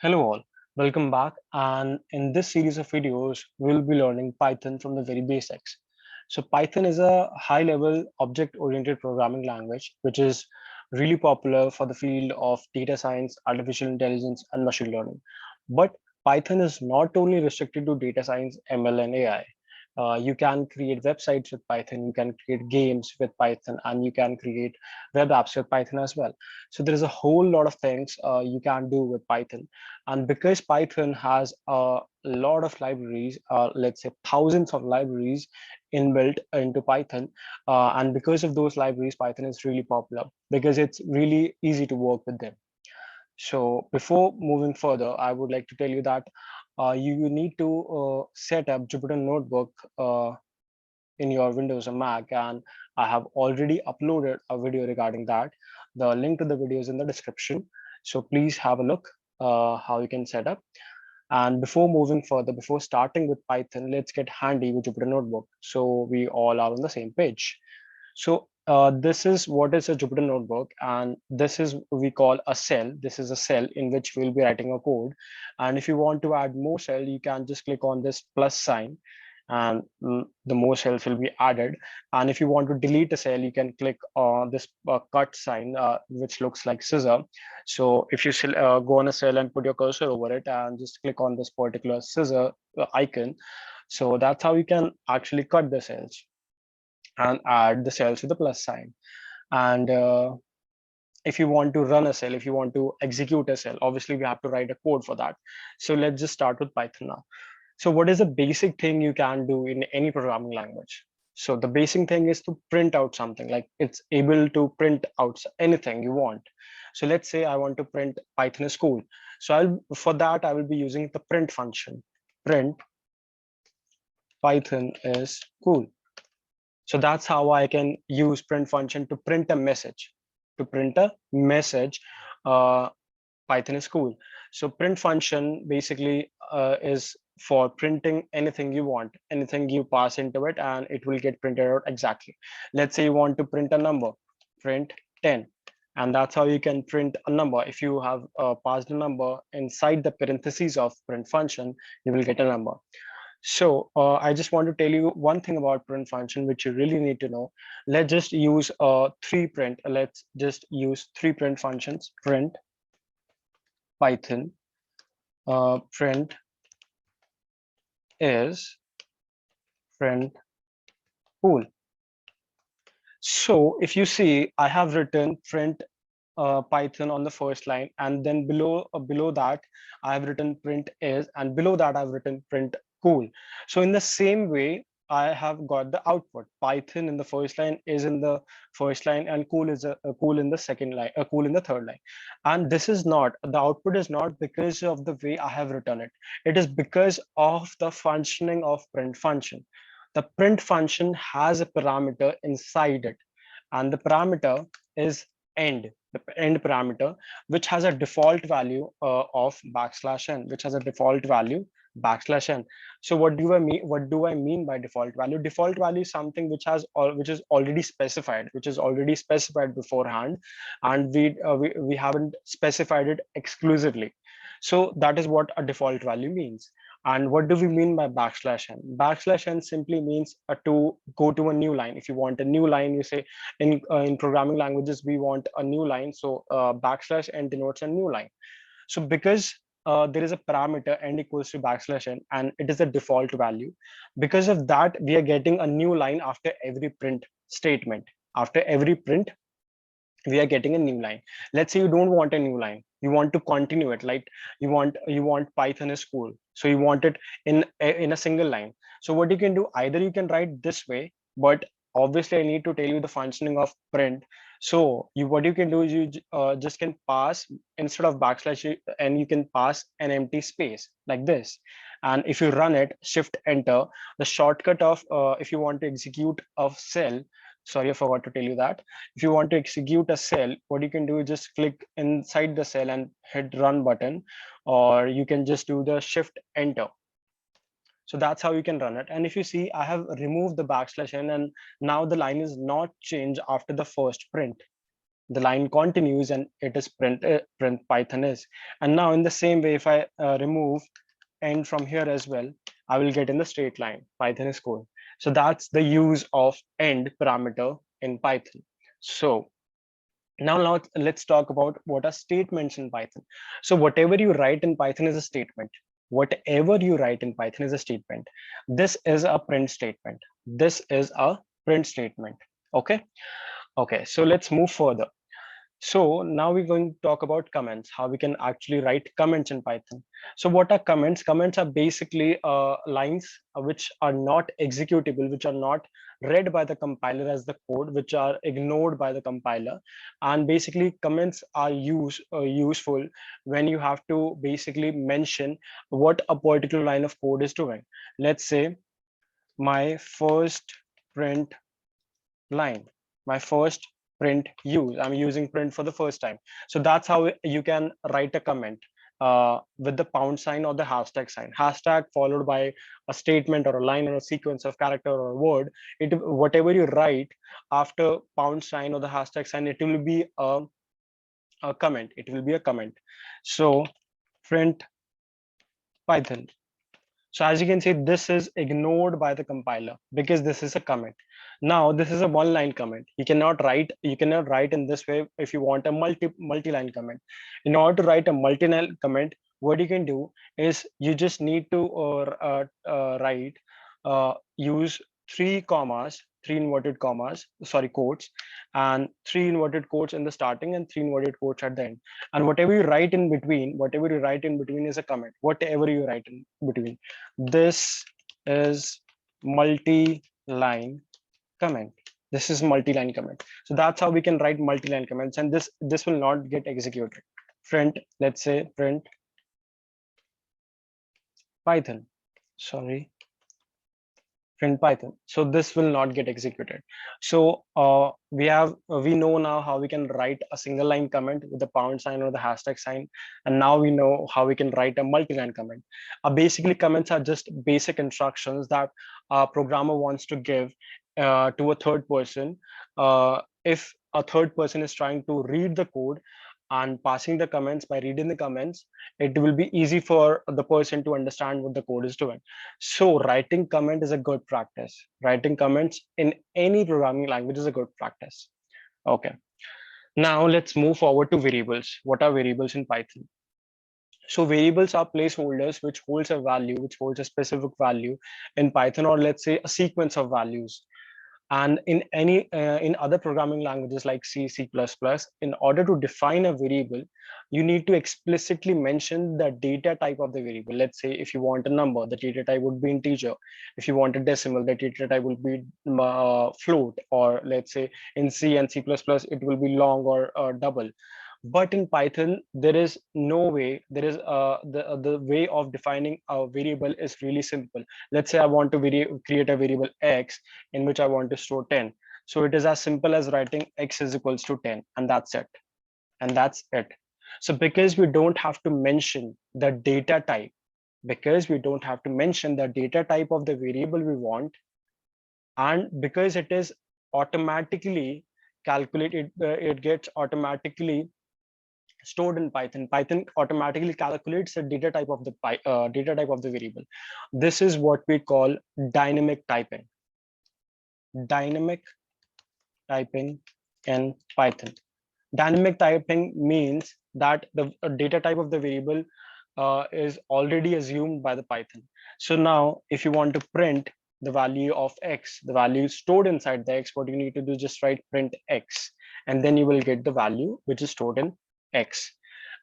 Hello all, welcome back. And in this series of videos, we'll be learning Python from the very basics. So Python is a high-level object-oriented programming language, which is really popular for the field of data science, artificial intelligence, and machine learning. But Python is not only restricted to data science, ML, and AI. You can create websites with Python, you can create games with Python, and you can create web apps with Python as well. So there is a whole lot of things you can do with Python. And because Python has a lot of libraries, let's say thousands of libraries inbuilt into Python, and because of those libraries, Python is really popular because it's really easy to work with them. So before moving further, I would like to tell you that you need to set up Jupyter Notebook in your Windows or Mac, and I have already uploaded a video regarding that. The link to the video is in the description. So please have a look how you can set up. And before moving further, before starting with Python, let's get handy with Jupyter Notebook so we all are on the same page. So this is what is a Jupyter Notebook, and this is we call a cell. This is a cell in which we'll be writing a code. And if you want to add more cell, you can just click on this plus sign, and the more cells will be added. And if you want to delete a cell, you can click on this cut sign, which looks like scissor. So if you go on a cell and put your cursor over it and just click on this particular scissor icon, so that's how you can actually cut the cells and add the cells with the plus sign. And if you want to run a cell, if you want to execute a cell, obviously we have to write a code for that. So let's just start with Python now. So what is the basic thing you can do in any programming language? So the basic thing is to print out something, like it's able to print out anything you want. So let's say I want to print Python is cool. So for that, I will be using the print function. Print Python is cool. So that's how I can use print function to print a message. To print a message, Python is cool. So print function basically is for printing anything you want, anything you pass into it, and it will get printed out exactly. Let's say you want to print a number, print 10. And that's how you can print a number. If you have passed a number inside the parentheses of print function, you will get a number. So I just want to tell you one thing about print function, which you really need to know. Let's just use let's just use three print functions: print Python, print is print cool. So if you see, I have written print Python on the first line, and then below that I have written print is, and below that I've written print cool. So in the same way, I have got the output. Python in the first line is in the first line, and cool is a cool in the second line, a cool in the third line. And this is not, the output is not because of the way I have written it. It is because of the functioning of print function. The print function has a parameter inside it, and the parameter is end, the end parameter, which has a default value of \n, which has a default value \n. So what do I mean? What do I mean by default value? Default value is something which is already specified, beforehand, and we haven't specified it exclusively. So that is what a default value means. And what do we mean by \n? \n simply means to go to a new line. If you want a new line, you say in programming languages, we want a new line. So \n denotes a new line. So because there is a parameter n equals to \n, and it is a default value. Because of that, we are getting a new line after every print statement. After every print, we are getting a new line. Let's say you don't want a new line, you want to continue it, like you want Python is cool, so you want it in a single line. So what you can do, either you can write this way, but obviously I need to tell you the functioning of print. So what you can do is you just can pass, instead of \n, and you can pass an empty space like this. And if you run it, shift enter, the shortcut of if you want to execute a cell, sorry, I forgot to tell you that. If you want to execute a cell, what you can do is just click inside the cell and hit run button, or you can just do the shift enter. So that's how you can run it. And if you see, I have removed the \n, and now the line is not changed after the first print. the line continues, and it is print Python is. And now in the same way, if I remove end from here as well, I will get in the straight line. Python is cool. So that's the use of end parameter in Python. So now let's talk about what are statements in Python. So whatever you write in Python is a statement. Whatever you write in Python is a statement. This is a print statement. This is a print statement. Okay. Okay. So let's move further. So now we're going to talk about comments, how we can actually write comments in Python. So what are comments? Comments are basically lines which are not executable, which are not read by the compiler as the code, which are ignored by the compiler. And basically comments are useful when you have to basically mention what a particular line of code is doing. Let's say my first print line, my first print use, I'm using print for the first time. So that's how you can write a comment with the pound sign or the hashtag sign. Hashtag followed by a statement or a line or a sequence of character or a word. Whatever you write after pound sign or the hashtag sign, it will be a comment. It will be a comment. So print Python. So as you can see, this is ignored by the compiler because this is a comment. Now this is a one-line comment. You cannot write in this way if you want a multi-line comment. In order to write a multi-line comment, what you can do is you just need to write use three inverted commas, sorry, quotes, and three inverted quotes in the starting and three inverted quotes at the end. And whatever you write in between, is a comment. Whatever you write in between. This is multi-line comment. This is multi-line comment. So that's how we can write multi-line comments, and this will not get executed. Print, let's say print Python. Sorry. Print Python. So this will not get executed. So we know now how we can write a single line comment with the pound sign or the hashtag sign. And now we know how we can write a multi-line comment. Basically, comments are just basic instructions that a programmer wants to give to a third person. If a third person is trying to read the code and passing the comments, by reading the comments, it will be easy for the person to understand what the code is doing. So writing comment is a good practice. Writing comments in any programming language is a good practice. Okay. Now let's move forward to variables. What are variables in Python? So variables are placeholders which holds a value, which holds a specific value in Python, or let's say a sequence of values. And in other programming languages like C, C++, in order to define a variable, you need to explicitly mention the data type of the variable. Let's say if you want a number, the data type would be integer. If you want a decimal, the data type would be float, or let's say in C and C++, it will be long or double. But in Python, there is no way. There is the way of defining a variable is really simple. Let's say I want to create a variable x in which I want to store 10. So it is as simple as writing x is equals to 10, and that's it. And that's it. So because we don't have to mention the data type, because we don't have to mention the data type of the variable we want, and because it is automatically calculated, it gets automatically stored in Python. Python automatically calculates the data type of the variable. This is what we call dynamic typing. Dynamic typing in Python. Dynamic typing means that the data type of the variable is already assumed by the Python. So now, if you want to print the value of x, the value stored inside the x, what you need to do is just write print x, and then you will get the value which is stored in x.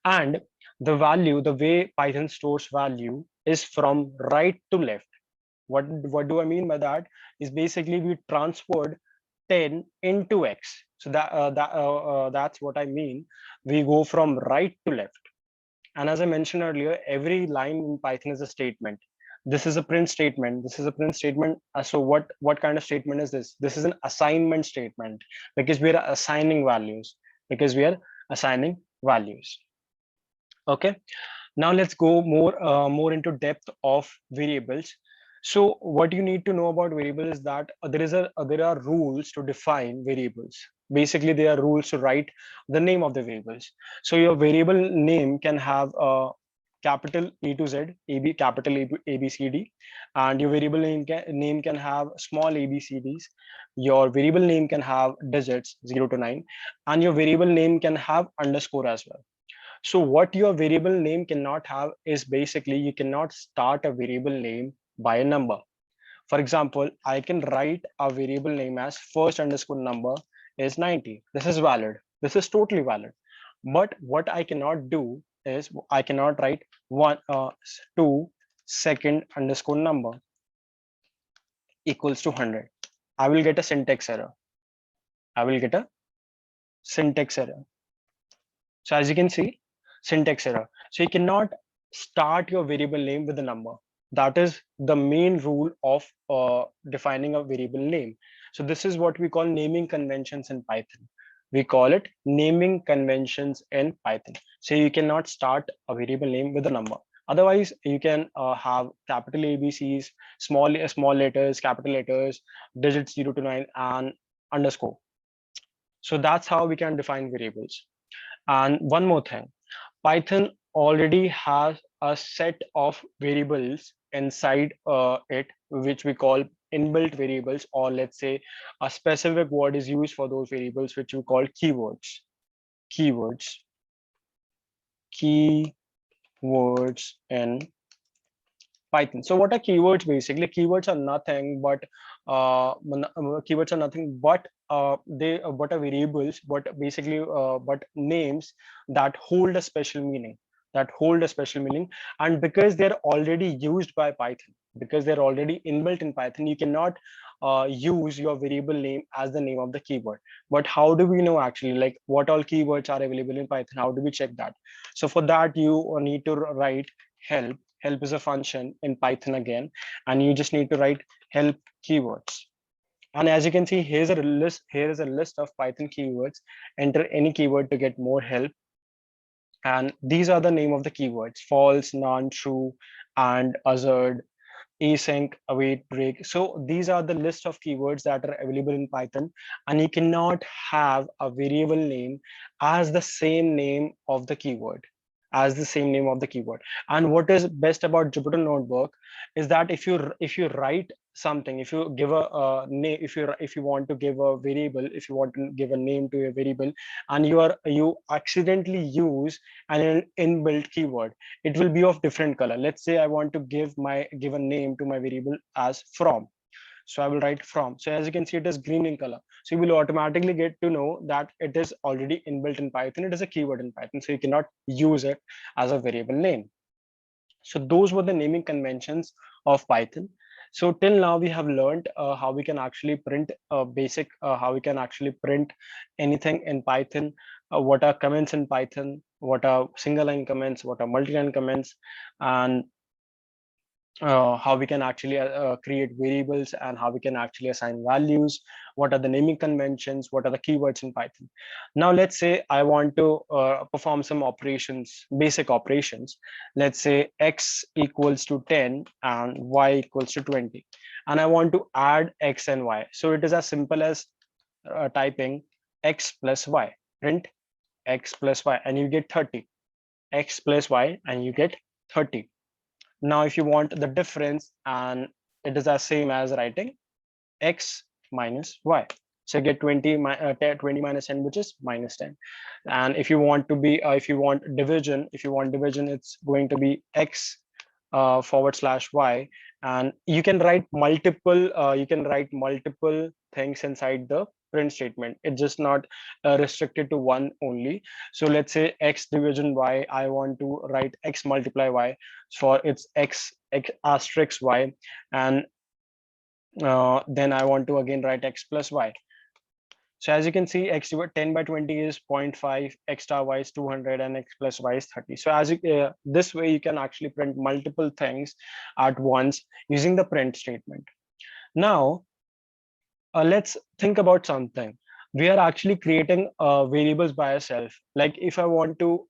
And the value, the way Python stores value is from right to left. What do I mean by that? Is basically we transferred 10 into x. So that's what I mean. We go from right to left. And as I mentioned earlier, every line in Python is a statement. This is a print statement. This is a print statement. So what kind of statement is this? This is an assignment statement, because we are assigning values. Okay. Now let's go more into depth of variables. So what you need to know about variable is that there are rules to define variables. Basically, there are rules to write the name of the variables. So your variable name can have a capital A to Z, capital A B C D, and your variable name can have small A B C Ds. Your variable name can have digits 0 to 9, and your variable name can have underscore as well. So what your variable name cannot have is basically you cannot start a variable name by a number. For example, I can write a variable name as first underscore number is 90. This is valid. This is totally valid. But what I cannot do is I cannot write two second underscore number equals to 100. I will get a syntax error. I will get a syntax error. So as you can see, syntax error. So you cannot start your variable name with a number. That is the main rule of defining a variable name. So this is what we call naming conventions in Python. We call it naming conventions in Python. So you cannot start a variable name with a number. Otherwise, you can have capital ABCs, small letters, capital letters, digits 0 to 9, and underscore. So that's how we can define variables. And one more thing, Python already has a set of variables inside it, which we call inbuilt variables, or let's say a specific word is used for those variables, which we call keywords. Keywords. Keywords in Python. So what are keywords basically? Keywords are nothing but keywords are nothing but they but are variables, but basically but names that hold a special meaning. That hold a special meaning, and because they're already used by Python, because they're already inbuilt in Python, you cannot use your variable name as the name of the keyword. But how do we know actually, like what all keywords are available in Python? How do we check that? So for that, you need to write help. Help is a function in Python again, and you just need to write help keywords. And as you can see, here's a list. Here is a list of Python keywords. Enter any keyword to get more help. And these are the name of the keywords: false, none, true, and assert, async, await, break. So these are the list of keywords that are available in Python, and you cannot have a variable name as the same name of the keyword, as the same name of the keyword. And what is best about Jupyter Notebook is that if you write something, if you give a name, if you want to give a variable, if you want to give a name to a variable, and you accidentally use an inbuilt keyword, it will be of different color. Let's say I want to give a name to my variable as from. So I will write from. So as you can see, it is green in color. So you will automatically get to know that it is already inbuilt in Python. It is a keyword in Python, so you cannot use it as a variable name. So those were the naming conventions of Python. So till now we have learned how we can actually print how we can actually print anything in Python, what are comments in Python, what are single line comments, what are multi-line comments, and how we can actually create variables, and how we can actually assign values, what are the naming conventions, what are the keywords in Python. Now let's say I want to perform some operations, basic operations. Let's say x equals to 10 and y equals to 20, and I want to add x and y. So it is as simple as typing x plus y, print x plus y, and you get 30. X plus y, and you get 30. Now, if you want the difference, and it is as same as writing x minus y. So you get 20 minus 10, which is minus 10. And if you want to be, if you want division, it's going to be x forward slash y. And you can write multiple things inside the print statement. It's just not restricted to one only. So let's say x division y, I want to write x multiply y, for its x asterisk y, and then I want to again write x plus y. So as you can see, x over 10 by 20 is 0.5, x star y is 200, and x plus y is 30. So as this way, you can actually print multiple things at once using the print statement. Now, let's think about something. We are actually creating variables by ourselves. Like if I want to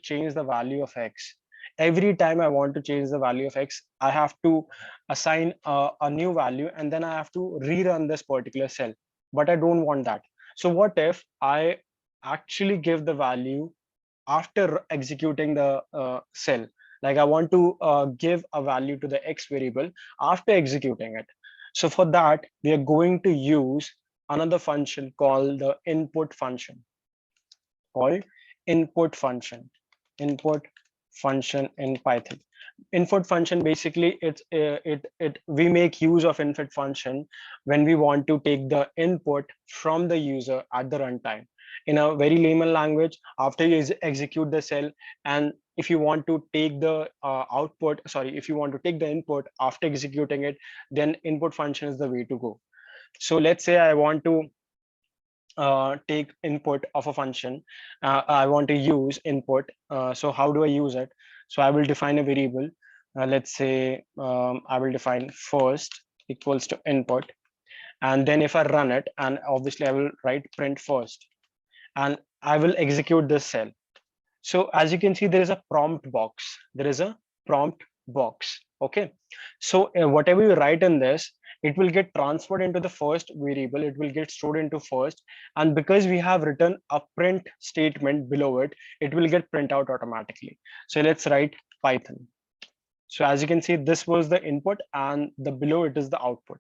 change the value of x, Every time I want to change the value of X, I have to assign a new value, and then I have to rerun this particular cell. But I don't want that. So what if I actually give the value after executing the cell? Like I want to give a value to the X variable after executing it. So for that, we are going to use another function called the input function, called input function. Input function in Python. Input function, basically it we make use of input function when we want to take the input from the user at the runtime. In a very layman language, after you execute the cell, and if you want to take the if you want to take the input after executing it, then input function is the way to go. So let's say I want to take input of a function. I want to use input. So how do I use it? So I will define a variable. Let's say I will define first equals to input. And then if I run it, and obviously I will write print first, and I will execute this cell. So as you can see, there is a prompt box. There is a prompt box. Okay. So whatever you write in this, it will get transferred into the first variable. It will get stored into first. And because we have written a print statement below it, it will get print out automatically. So let's write Python. So as you can see, this was the input, and the below it is the output.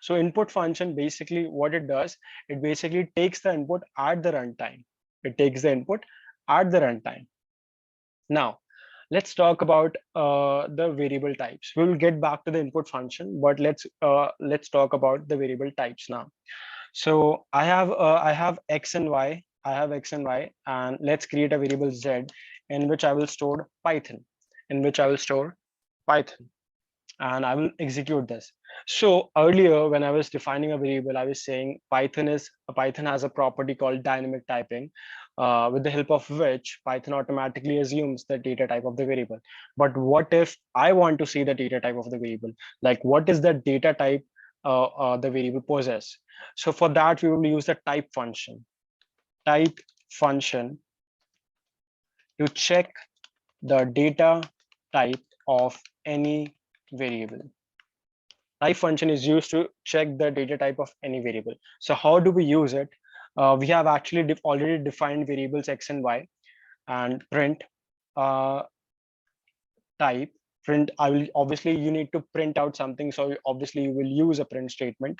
So input function, basically what it does, it basically takes the input at the runtime. It takes the input at the runtime. Now, let's talk about the variable types. We will get back to the input function, but let's talk about the variable types now. So I have X and Y. I have X and Y, and let's create a variable Z in which I will store Python. In which I will store Python, and I will execute this. So earlier, when I was defining a variable, I was saying Python has a property called dynamic typing, with the help of which Python automatically assumes the data type of the variable. But what if I want to see the data type of the variable? Like, what is the data type the variable possess? So for that, we will use the type function. Type function to check the data type of any variable. Type function is used to check the data type of any variable. So how do we use it? We have actually already defined variables X and Y, and print uh, type. Print, I will obviously, you need to print out something, so obviously you will use a print statement.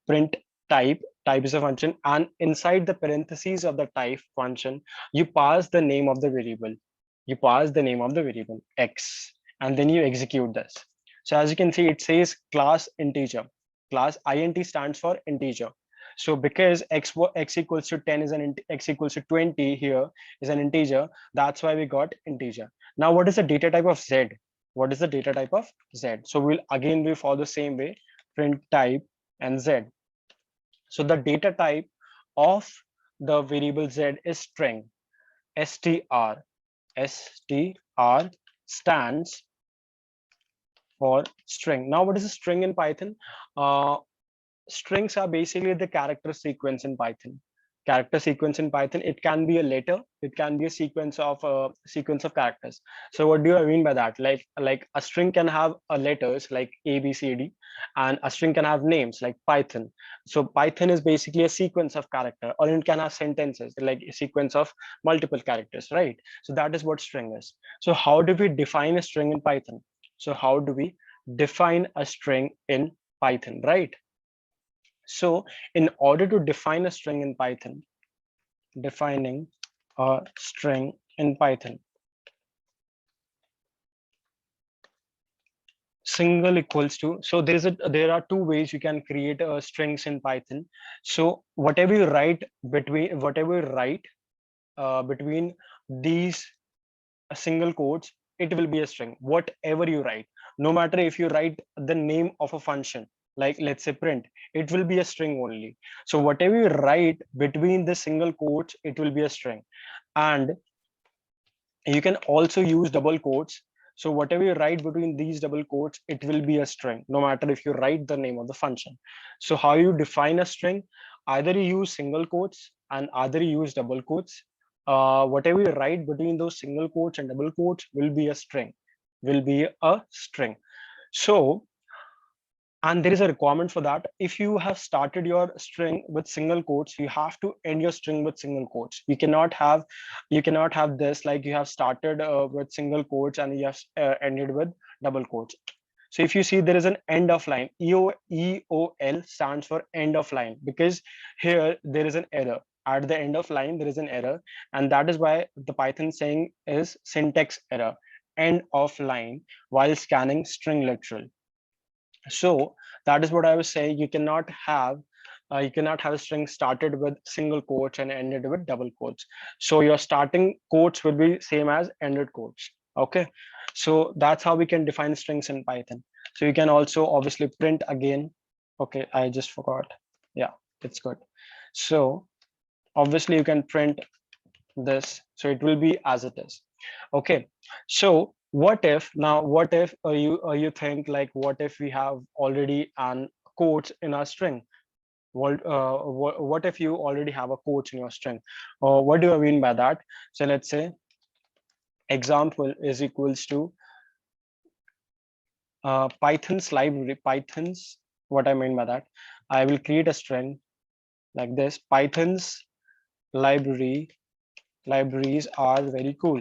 Print type. Type is a function, and inside the parentheses of the type function, you pass the name of the variable. You pass the name of the variable X, and then you execute this. So as you can see, it says class integer. Class int stands for integer. So because x equals to 10 is x equals to 20 here is an integer, that's why we got integer. Now, what is the data type of Z? What is the data type of Z? So we follow the same way, print type and Z. So the data type of the variable Z is string. str. str stands for string. Now, what is a string in Python? Strings are basically the character sequence in Python. Character sequence in Python, it can be a letter, it can be a sequence of characters. So what do I mean by that? Like a string can have letters like A, B, C, D, and a string can have names like Python. So Python is basically a sequence of character, or it can have sentences like a sequence of multiple characters, right? So that is what string is. So how do we define a string in Python? So how do we define a string in Python, right? So in order to define a string in Python, defining a string in Python, single equals to, so there are two ways you can create strings in Python. So whatever you write between these single quotes, it will be a string. Whatever you write, no matter if you write the name of a function, like let's say print, it will be a string only. So whatever you write between the single quotes, it will be a string. And you can also use double quotes. So whatever you write between these double quotes, it will be a string, no matter if you write the name of the function. So how you define a string? Either you use single quotes and either you use double quotes. whatever you write between those single quotes and double quotes will be a string, will be a string. So, and there is a requirement for that. If you have started your string with single quotes, you have to end your string with single quotes. You cannot have this like you have started with single quotes and you have ended with double quotes. So if you see there is an end of line, EOL stands for end of line, because here there is an error. At the end of line, there is an error. And that is why the Python saying is syntax error, end of line, while scanning string literal. So that is what I was saying. You cannot have a string started with single quotes and ended with double quotes. So your starting quotes will be same as ended quotes. Okay. So that's how we can define strings in Python. So you can also obviously print again. Okay, I just forgot. Yeah, it's good. So obviously you can print this. So it will be as it is. Okay. So what if you think like, what if we have already an quotes in our string? What if you already have a quote in your string? What do I mean by that? So let's say example is equals to Python's library. Python's, what I mean by that, I will create a string like this. Python's libraries are very cool.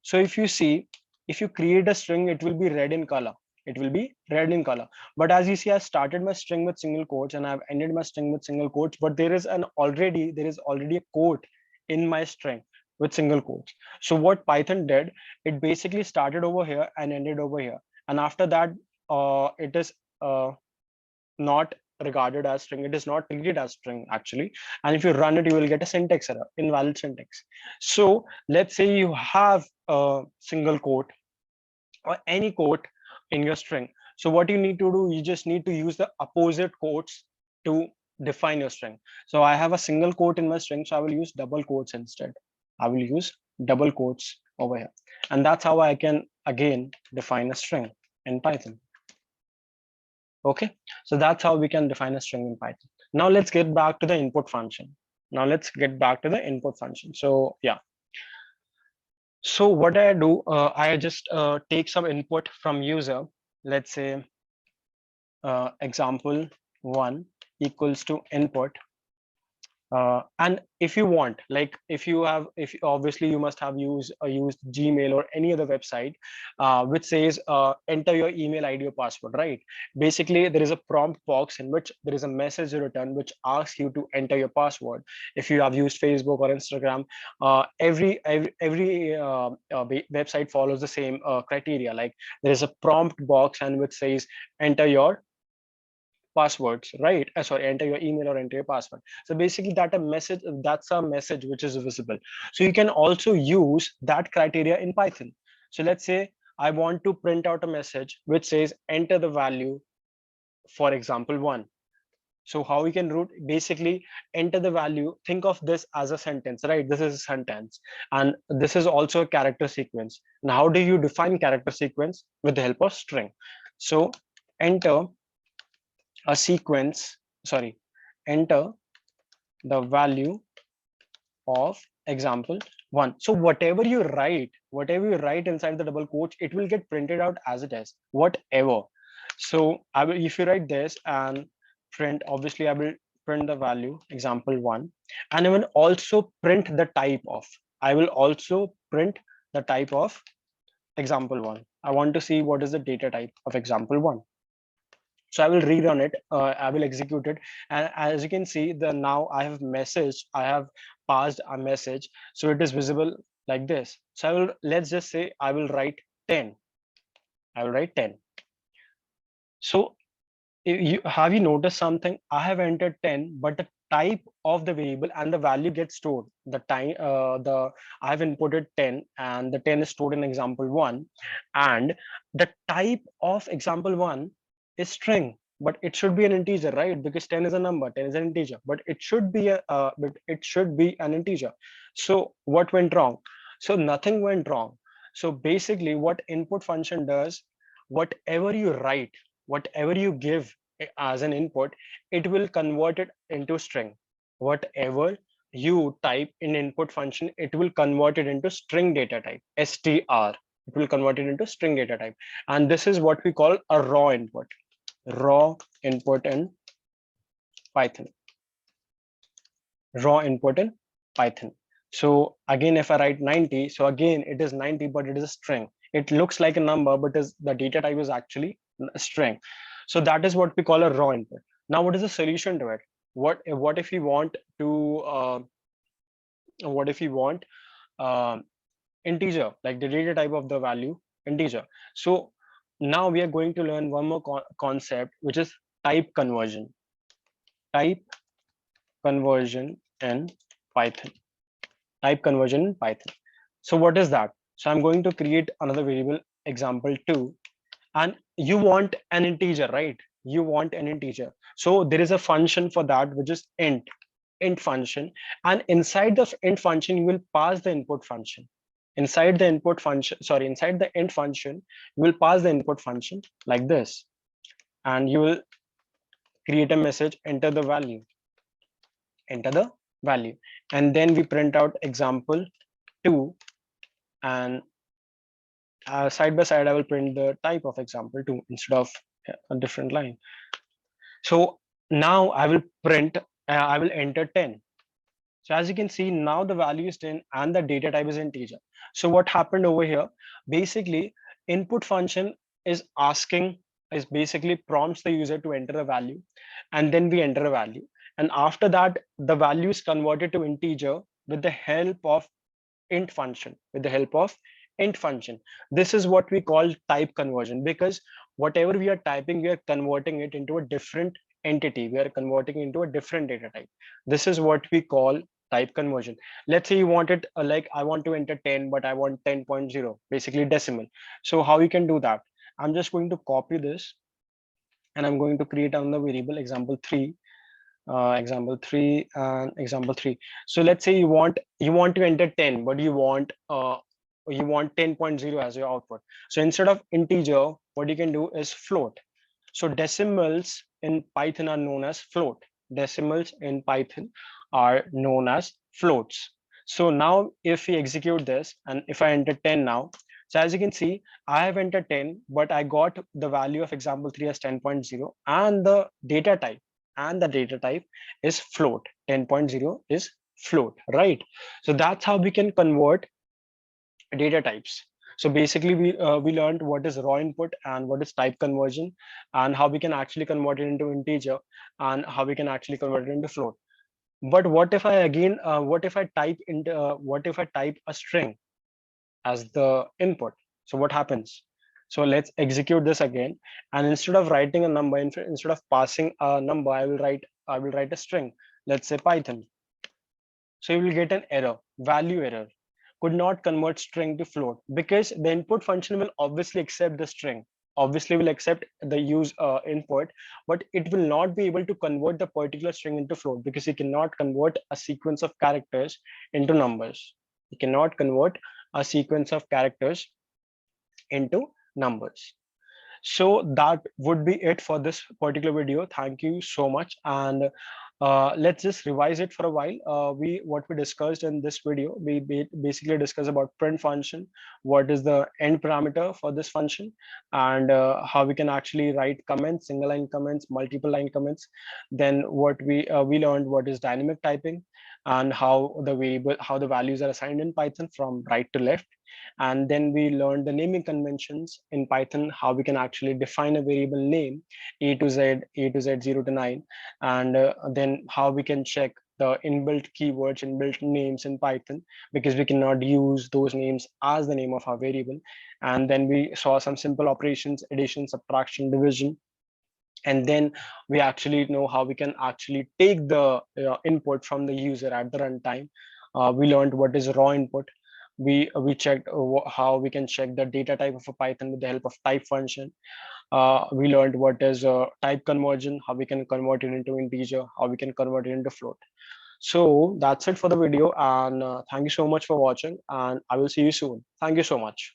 So if you see, if you create a string, it will be red in color. It will be red in color. But as you see, I started my string with single quotes and I've ended my string with single quotes. But there is already a quote in my string with single quotes. So what Python did, it basically started over here and ended over here. And after that, it is not regarded as string. It is not treated as string actually. And if you run it, you will get a syntax error, invalid syntax. So let's say you have a single quote or any quote in your string. So what you need to do, you just need to use the opposite quotes to define your string. So I have a single quote in my string, so I will use double quotes instead. I will use double quotes over here. And that's how I can again define a string in Python. Okay, so that's how we can define a string in Python. Now let's get back to the input function. So yeah, so what I do, I just take some input from user. Let's say example one equals to input. And if you want, like if obviously you must have used Gmail or any other website which says enter your email ID or password, right? Basically there is a prompt box in which there is a message returned which asks you to enter your password. If you have used Facebook or Instagram, every website follows the same criteria. Like there is a prompt box and which says enter your passwords, right? Sorry, enter your email or enter your password. So basically that's a message which is visible. So you can also use that criteria in Python. So let's say I want to print out a message which says enter the value, for example, 1. So how we can route, basically enter the value, think of this as a sentence, right? This is a sentence and this is also a character sequence. Now how do you define character sequence? With the help of string. So enter a sequence, sorry, enter the value of example 1. So whatever you write inside the double quotes, it will get printed out as it is, whatever. So I will, if you write this and print, obviously I will print the value example 1, and I will also print the type of, I will also print the type of example 1. I want to see what is the data type of example 1. So I will rerun it, I will execute it, and as you can see, the now I have passed a message, so it is visible like this. So I will, let's just say I will write 10. I will write 10. So have you noticed something? I have entered 10, but the type of the variable and the value gets stored. The time, I have inputted 10 and the 10 is stored in example 1, and the type of example 1 is string, but it should be an integer, right? Because 10 is a number, 10 is an integer, but it should be an integer. So what went wrong? So nothing went wrong. So basically what input function does, whatever you write, whatever you give as an input, it will convert it into string. Whatever you type in input function, it will convert it into string data type, str. It will convert it into string data type, and this is what we call a raw input. Raw input in Python. Raw input in Python. So again, if I write 90, so again it is 90, but it is a string. It looks like a number, but is the data type is actually a string. So that is what we call a raw input. Now, what is the solution to it? What if we want to what if we want integer, like the data type of the value integer? So now we are going to learn one more concept, which is type conversion. Type conversion in Python. Type conversion in Python. So what is that? So I'm going to create another variable, example2, and you want an integer, right? You want an integer. So there is a function for that, which is int function, and inside the int function you will pass the input function. Inside the int function, you will pass the input function like this, and you will create a message, enter the value, and then we print out example2, and side by side I will print the type of example2 instead of a different line. So now I will print, I will enter 10. So as you can see, now the value is 10 and the data type is integer. So what happened over here? Basically, input function is basically prompts the user to enter a value, and then we enter a value. And after that, the value is converted to integer with the help of int function, This is what we call type conversion, because whatever we are typing, we are converting it into a different entity. We are converting into a different data type. This is what we call type conversion. Let's say you want it like I want to enter 10, but I want 10.0, basically decimal. So how you can do that? I'm just going to copy this, and I'm going to create another variable, example3, and example3. So let's say you want to enter 10, but you want 10.0 as your output. So instead of integer, what you can do is float. So decimals in Python are known as float. Decimals in Python are known as floats. So now if we execute this, and if I enter 10 now, so as you can see, I have entered 10, but I got the value of example3 as 10.0, and the data type is float. 10.0 is float, right? So that's how we can convert data types. So basically we learned what is raw input and what is type conversion, and how we can actually convert it into integer, and how we can actually convert it into float. But what if I type a string as the input? So what happens? So let's execute this again, and instead of writing a number, instead of passing a number, I will write a string. Let's say Python. So you will get an error, value error, could not convert string to float, because the input function will obviously accept the string, will accept the use input, but it will not be able to convert the particular string into float, because you cannot convert a sequence of characters into numbers. You cannot convert a sequence of characters into numbers. So that would be it for this particular video. Thank you so much, and let's just revise it for a while. What we discussed in this video, we basically discussed about print function, what is the end parameter for this function, and how we can actually write comments, single line comments, multiple line comments. Then what we learned what is dynamic typing, and how the values are assigned in Python from right to left. And then we learned the naming conventions in Python, how we can actually define a variable name, a to z 0 to 9, and then how we can check the inbuilt keywords, inbuilt names in Python, because we cannot use those names as the name of our variable. And then we saw some simple operations, addition, subtraction, division. And then we actually know how we can actually take the input from the user at the runtime. We learned what is raw input. We checked how we can check the data type of a Python with the help of type function. We learned what is type conversion, how we can convert it into integer, how we can convert it into float. So that's it for the video, and thank you so much for watching, and I will see you soon. Thank you so much.